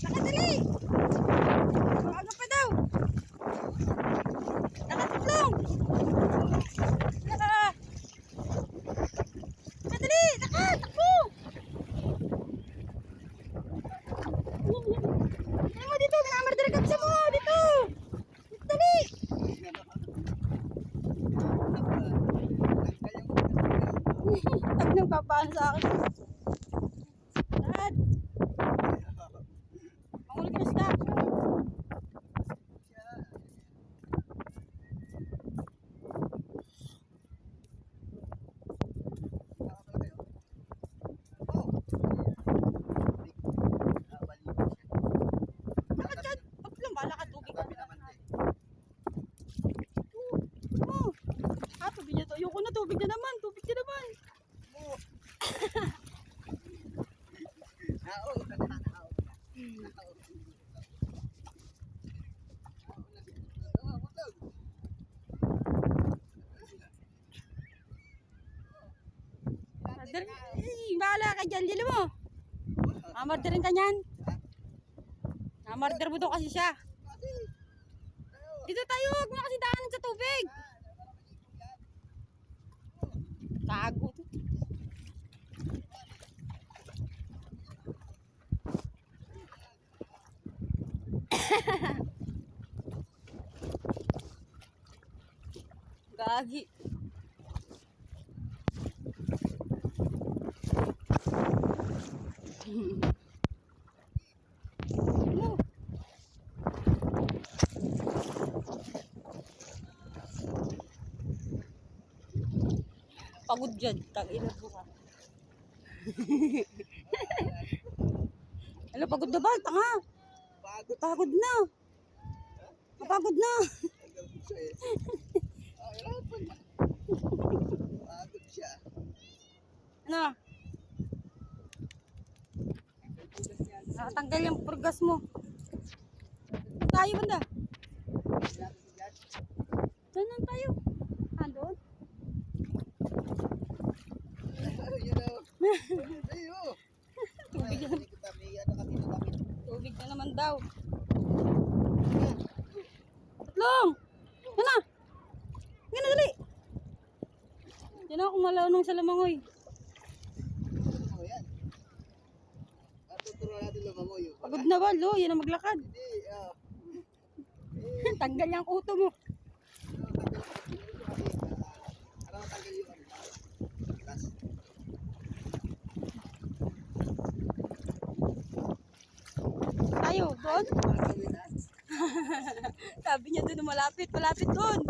Nakadali! Maaga pa daw! Nakatatlong! Nakadali! Nakatakbo! Ano mo dito? Minamardar kapsa mo! Dito! Dali! Tag nang papaan sa akin. Dad! Mahuli ka na stop. Bala ka tubig. Tubig na to. Ayoko na, tubig na naman. Tubig na naman. Bahala ka dyan, dili mo. Namardarin ka niyan. Namardar mo daw kasi siya. Dito tayo, huwag mo na kasi daanan sa tubig. Tago. Gagi. Pagod dyan, tag-ina po ka. Ano, pagod na ba? Tanga. Pagod na. Pagod na. Pagod siya. Ano? Nakatanggal yung purgas mo. Tayo banda. Saan tayo? Andon? Tubig na. Tubig na naman daw. Tatlong! Yan na! Yan na, dali! Yan na akong malaunong sa lamangoy. Pagod na ba, lo? Yan na maglakad. Tanggal yung kuto mo. Tayo, doon? Sabi niya doon, malapit doon.